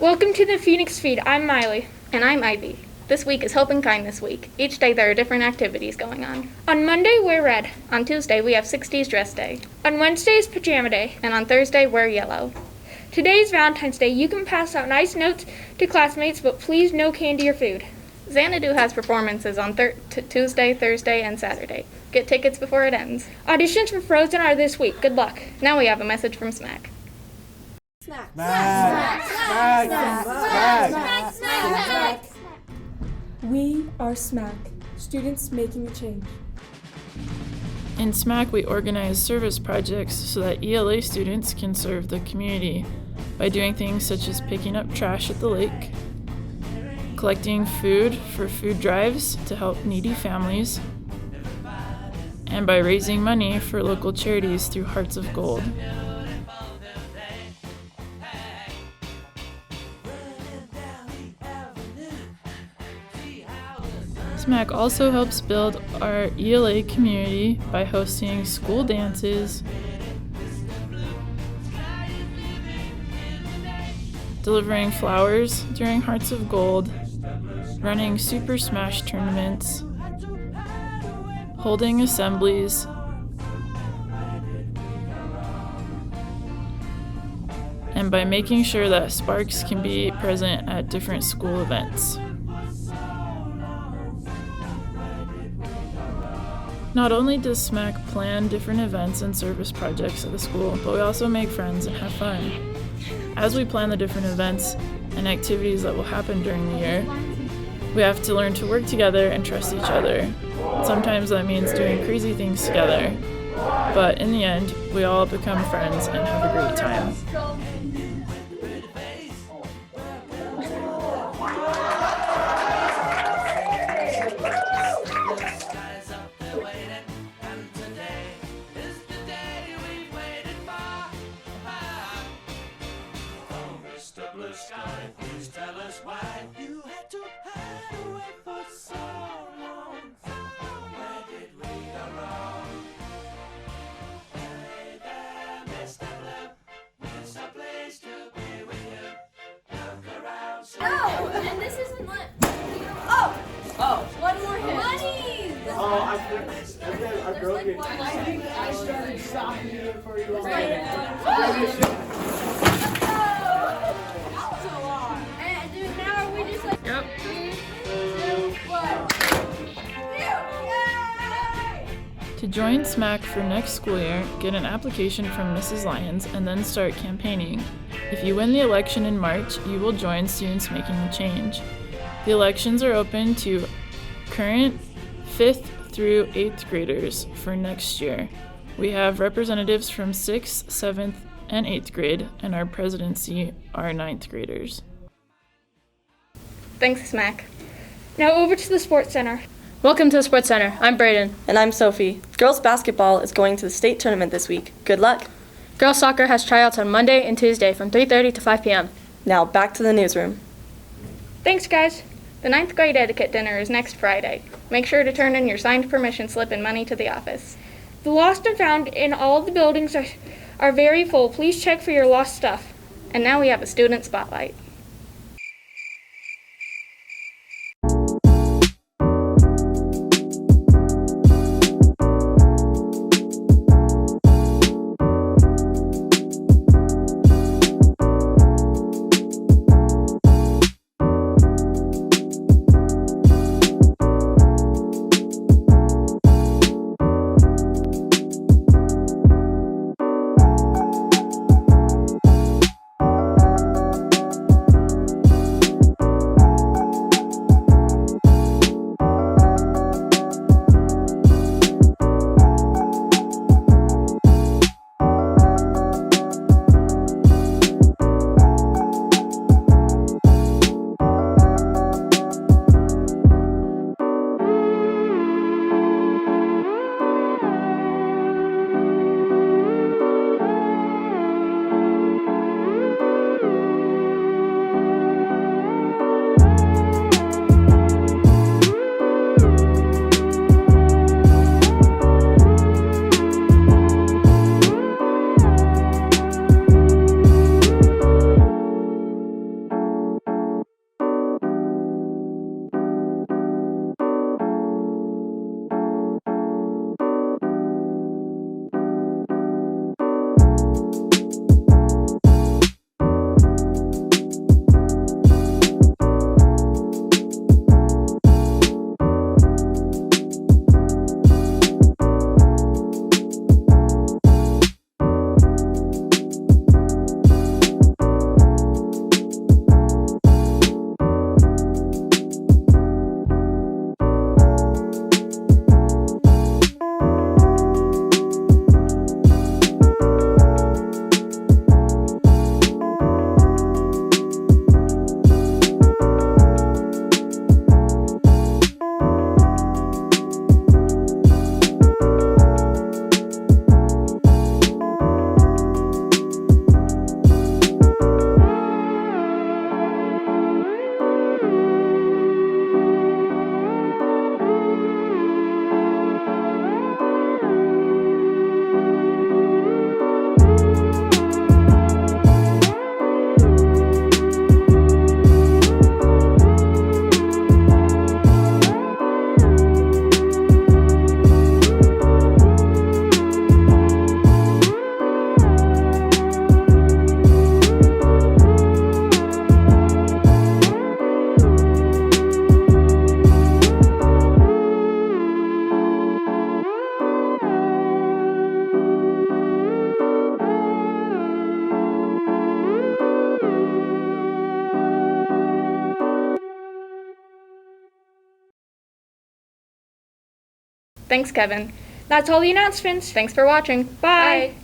Welcome to the Phoenix Feed. I'm Miley. And I'm Ivy. This week is Hope and Kindness Week. Each day there are different activities going on. On Monday, wear red. On Tuesday, we have 60s Dress Day. On Wednesday is Pajama Day. And on Thursday, wear yellow. Today is Valentine's Day. You can pass out nice notes to classmates, but please no candy or food. Xanadu has performances on Tuesday, Thursday, and Saturday. Get tickets before it ends. Auditions for Frozen are this week. Good luck. Now we have a message from SMAC. We are SMAC, students making a change. In SMAC, we organize service projects so that ELA students can serve the community by doing things such as picking up trash at the lake, collecting food for food drives to help needy families, and by raising money for local charities through Hearts of Gold. SMAC also helps build our ELA community by hosting school dances, delivering flowers during Hearts of Gold, running Super Smash tournaments, holding assemblies, and by making sure that Sparks can be present at different school events. Not only does SMAC plan different events and service projects at the school, but we also make friends and have fun. As we plan the different events and activities that will happen during the year, we have to learn to work together and trust each other. Sometimes that means doing crazy things together, but in the end, we all become friends and have a great time. Blue sky, please tell us why you had to hide away for so long. Where did we go wrong? Hey there, Mr. Blue, it's a place to be with you. Look around. No, and this isn't like. Oh, one more hit. Money. I broke it. I started stopping it for you. To join SMAC for next school year, get an application from Mrs. Lyons and then start campaigning. If you win the election in March, you will join Students Making a Change. The elections are open to current 5th through 8th graders for next year. We have representatives from 6th, 7th, and 8th grade, and our presidency are 9th graders. Thanks, SMAC. Now over to the Sports Center. Welcome to the Sports Center. I'm Brayden. And I'm Sophie. Girls basketball is going to the state tournament this week. Good luck. Girls soccer has tryouts on Monday and Tuesday from 3:30 to 5 p.m. Now back to the newsroom. Thanks, guys. The 9th grade etiquette dinner is next Friday. Make sure to turn in your signed permission slip and money to the office. The lost and found in all the buildings are very full. Please check for your lost stuff. And now we have a student spotlight. Thanks, Kevin. That's all the announcements. Thanks for watching. Bye.